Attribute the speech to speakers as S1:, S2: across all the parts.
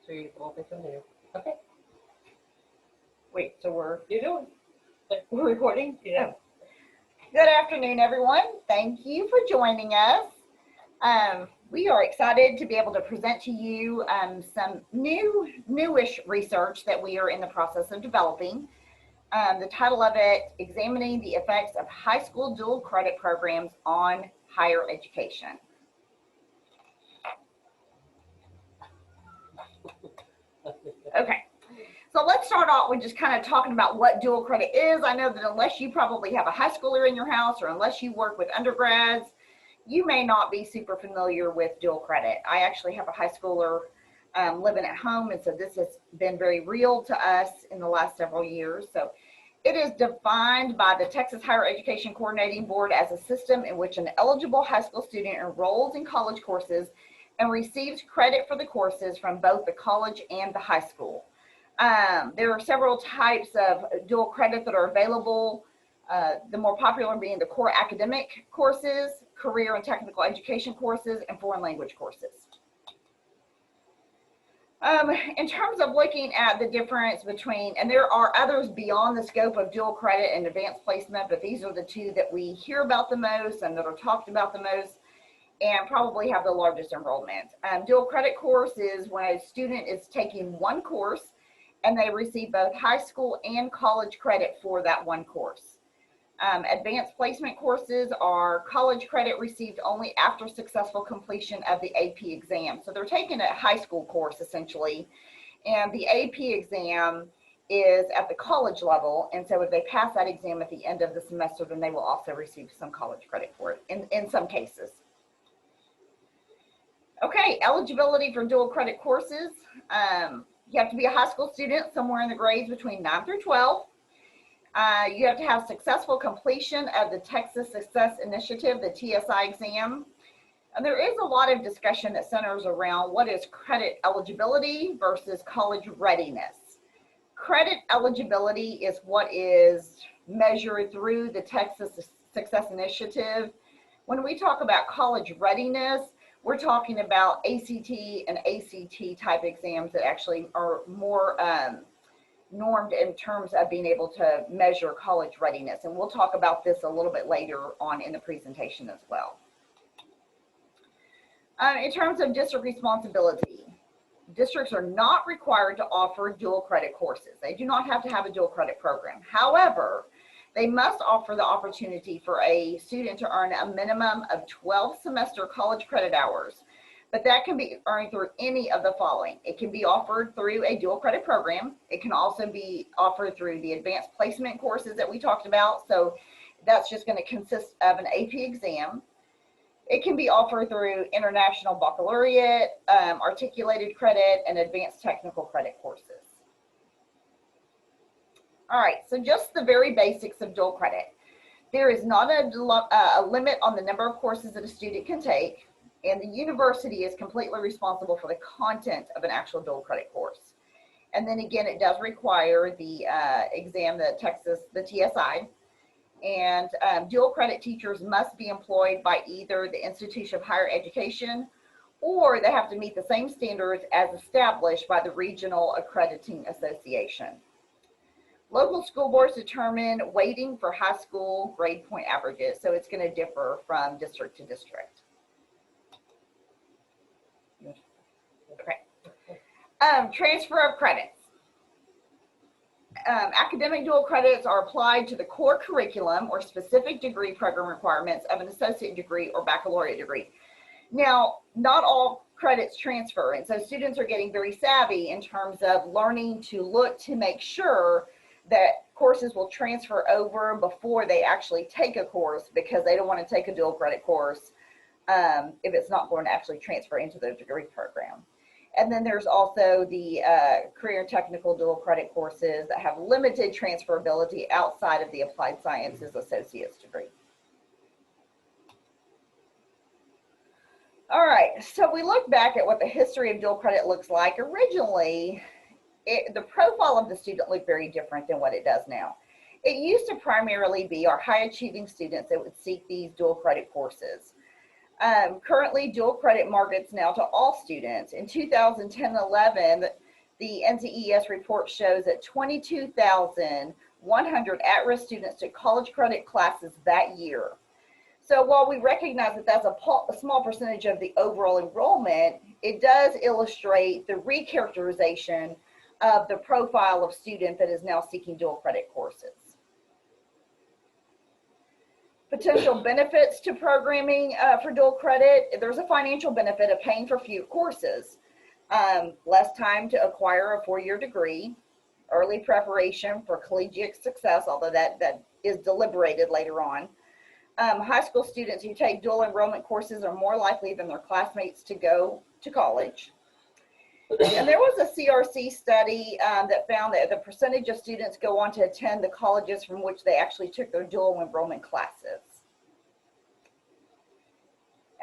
S1: Sí, como que entendido. Okay.
S2: Wait, so
S1: You doing?
S2: we're recording?
S1: Yeah.
S2: Oh. Good afternoon, everyone. Thank you for joining us. We are excited to be able to present to you some newish research that we are in the process of developing. The title of it, Examining the Effects of High School Dual Credit Programs on Higher Education. Okay. So let's start off with just kind of talking about what dual credit is. I know that unless you probably have a high schooler in your house or unless you work with undergrads, you may not be super familiar with dual credit. I actually have a high schooler living at home, and so this has been very real to us in the last several years. So it is defined by the Texas Higher Education Coordinating Board as a system in which an eligible high school student enrolls in college courses and receives credit for the courses from both the college and the high school. There are several types of dual credit that are available. The more popular being the core academic courses, career and technical education courses, and foreign language courses. In terms of looking at the difference between, and there are others beyond the scope of dual credit and advanced placement, but these are the two that we hear about the most and that are talked about the most and probably have the largest enrollment. Dual credit course is when a student is taking one course and they receive both high school and college credit for that one course. Advanced placement courses are college credit received only after successful completion of the AP exam. So they're taking a high school course essentially, and the AP exam is at the college level, and so if they pass that exam at the end of the semester, then they will also receive some college credit for it in some cases. Okay, eligibility for dual credit courses. You have to be a high school student somewhere in the grades between 9 through 12. You have to have successful completion of the Texas Success Initiative, the TSI exam. And there is a lot of discussion that centers around what is credit eligibility versus college readiness. Credit eligibility is what is measured through the Texas Success Initiative. When we talk about college readiness, we're talking about ACT and ACT type exams that actually are more normed in terms of being able to measure college readiness. And we'll talk about this a little bit later on in the presentation as well. In terms of district responsibility, districts are not required to offer dual credit courses. They do not have to have a dual credit program. However, they must offer the opportunity for a student to earn a minimum of 12 semester college credit hours, but that can be earned through any of the following. It can be offered through a dual credit program. It can also be offered through the advanced placement courses that we talked about. So that's just going to consist of an AP exam. It can be offered through International Baccalaureate, articulated credit, and advanced technical credit courses. All right, so just the very basics of dual credit. There is not a limit on the number of courses that a student can take, and the university is completely responsible for the content of an actual dual credit course. And then again, it does require the exam, the TSI, and dual credit teachers must be employed by either the institution of higher education, or they have to meet the same standards as established by the Regional Accrediting Association. Local school boards determine weighting for high school grade point averages, so it's going to differ from district to district. Okay. Transfer of credits. Academic dual credits are applied to the core curriculum or specific degree program requirements of an associate degree or baccalaureate degree. Now, not all credits transfer, and so students are getting very savvy in terms of learning to look to make sure that courses will transfer over before they actually take a course, because they don't want to take a dual credit course if it's not going to actually transfer into their degree program. And then there's also the career and technical dual credit courses that have limited transferability outside of the applied sciences associate's degree. All right, so we look back at what the history of dual credit looks like. Originally, the profile of the student looked very different than what it does now. It used to primarily be our high achieving students that would seek these dual credit courses. Currently, dual credit markets now to all students. In 2010-11, the NCES report shows that 22,100 at-risk students took college credit classes that year. So while we recognize that that's a small percentage of the overall enrollment, it does illustrate the recharacterization of the profile of student that is now seeking dual credit courses. Potential benefits to programming for dual credit. There's a financial benefit of paying for few courses, less time to acquire a four-year degree, early preparation for collegiate success, although that is deliberated later on. High school students who take dual enrollment courses are more likely than their classmates to go to college. And there was a CRC study that found that the percentage of students go on to attend the colleges from which they actually took their dual enrollment classes.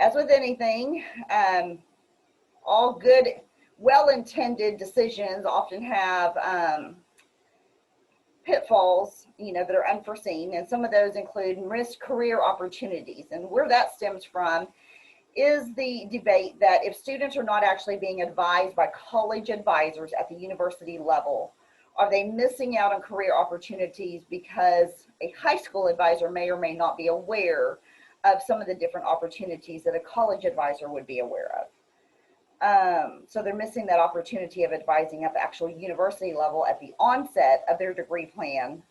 S2: As with anything, all good, well-intended decisions often have pitfalls, that are unforeseen, and some of those include missed career opportunities. And where that stems from is the debate that if students are not actually being advised by college advisors at the university level, are they missing out on career opportunities because a high school advisor may or may not be aware of some of the different opportunities that a college advisor would be aware of. So they're missing that opportunity of advising at the actual university level at the onset of their degree plan,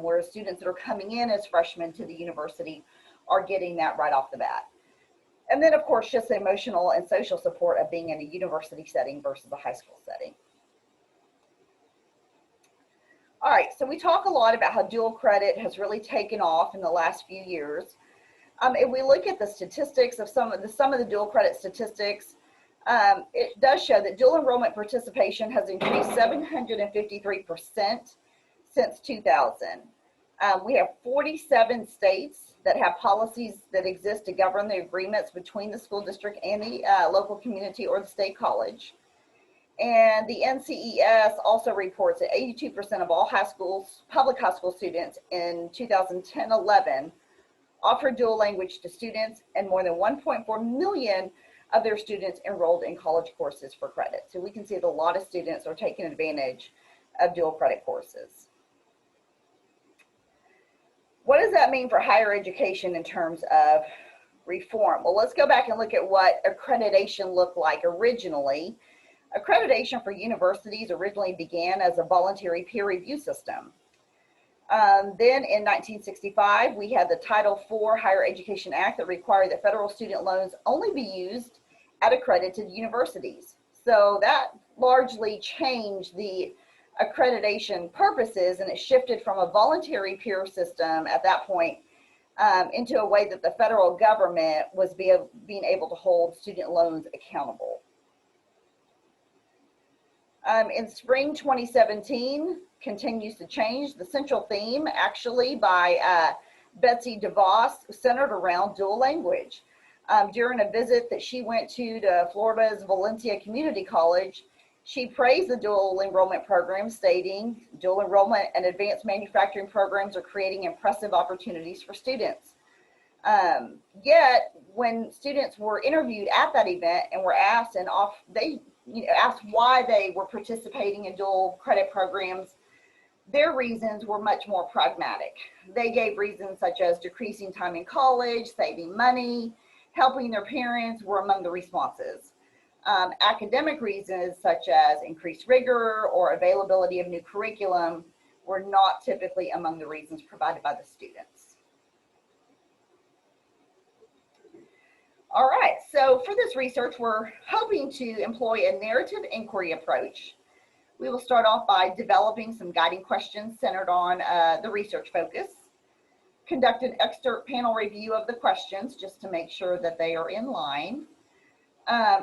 S2: whereas students that are coming in as freshmen to the university are getting that right off the bat. And then, of course, just the emotional and social support of being in a university setting versus a high school setting. All right, so we talk a lot about how dual credit has really taken off in the last few years. If we look at the statistics of some of the dual credit statistics, it does show that dual enrollment participation has increased 753% since 2000. We have 47 states that have policies that exist to govern the agreements between the school district and the local community or the state college. And the NCES also reports that 82% of all public high school students in 2010-11 offered dual language to students, and more than 1.4 million of their students enrolled in college courses for credit. So we can see that a lot of students are taking advantage of dual credit courses. What does that mean for higher education in terms of reform? Well, let's go back and look at what accreditation looked like originally. Accreditation for universities originally began as a voluntary peer review system. Then in 1965, we had the Title IV Higher Education Act that required that federal student loans only be used at accredited universities. So that largely changed the accreditation purposes, and it shifted from a voluntary peer system at that point into a way that the federal government was being able to hold student loans accountable. In spring 2017, continues to change. The central theme, actually, by Betsy DeVos, centered around dual language. During a visit that she went to Florida's Valencia Community College, she praised the dual enrollment program, stating, dual enrollment and advanced manufacturing programs are creating impressive opportunities for students. Yet, when students were interviewed at that event and were asked, asked why they were participating in dual credit programs, their reasons were much more pragmatic. They gave reasons such as decreasing time in college, saving money, helping their parents were among the responses. Academic reasons such as increased rigor or availability of new curriculum were not typically among the reasons provided by the students. All right, so for this research, we're hoping to employ a narrative inquiry approach. We will start off by developing some guiding questions centered on the research focus, conduct an expert panel review of the questions just to make sure that they are in line,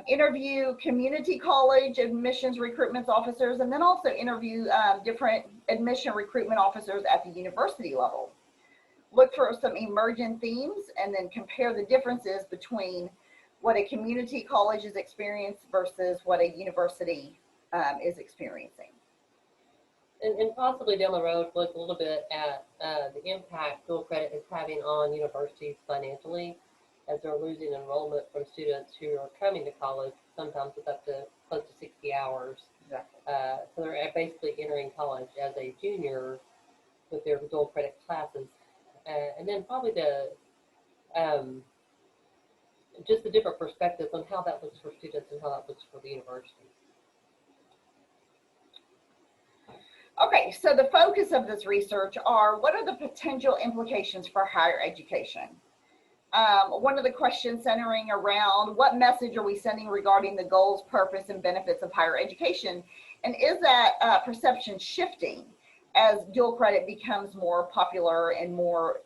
S2: interview community college admissions recruitment officers, and then also interview different admission recruitment officers at the university level. Look for some emergent themes and then compare the differences between what a community college is experiencing versus what a university is experiencing.
S1: And possibly down the road, look a little bit at the impact dual credit is having on universities financially. as they're losing enrollment from students who are coming to college, sometimes with up to close to 60 hours.
S2: Exactly.
S1: So they're basically entering college as a junior with their dual credit classes. And then probably just the different perspectives on how that looks for students and how that looks for the university.
S2: Okay, so the focus of this research are what are the potential implications for higher education? One of the questions centering around what message are we sending regarding the goals, purpose, and benefits of higher education? And is that perception shifting as dual credit becomes more popular and more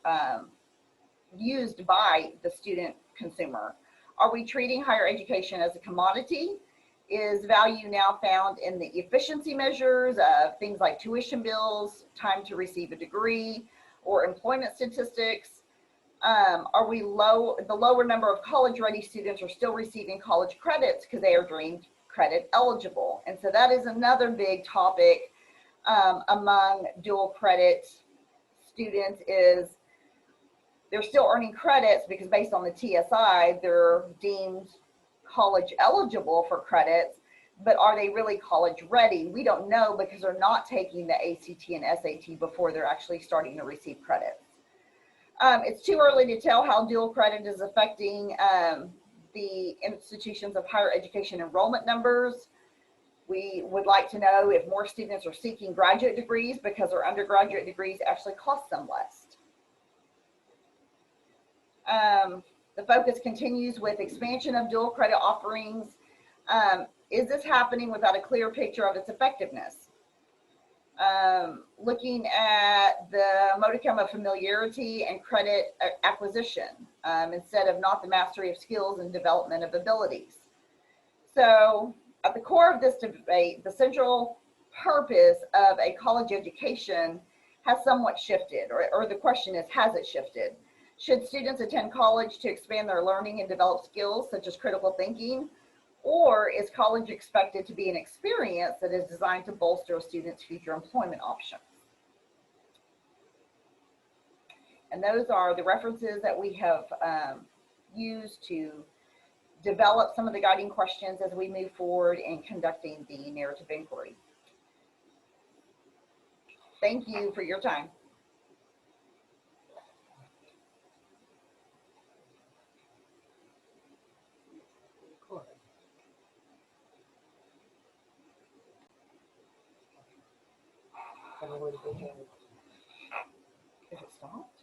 S2: used by the student consumer? Are we treating higher education as a commodity? Is value now found in the efficiency measures of things like tuition bills, time to receive a degree, or employment statistics? Are we the lower number of college-ready students are still receiving college credits because they are deemed credit eligible? And so that is another big topic among dual credit students is they're still earning credits because based on the TSI, they're deemed college eligible for credits, but are they really college ready? We don't know because they're not taking the ACT and SAT before they're actually starting to receive credits. It's too early to tell how dual credit is affecting the institutions of higher education enrollment numbers. We would like to know if more students are seeking graduate degrees because their undergraduate degrees actually cost them less. The focus continues with expansion of dual credit offerings. Is this happening without a clear picture of its effectiveness? Looking at the modicum of familiarity and credit acquisition instead of not the mastery of skills and development of abilities. So at the core of this debate, the central purpose of a college education has somewhat shifted, or the question is, has it shifted? Should students attend college to expand their learning and develop skills such as critical thinking? Or is college expected to be an experience that is designed to bolster a student's future employment options? And those are the references that we have used to develop some of the guiding questions as we move forward in conducting the narrative inquiry. Thank you for your time. Is it stopped?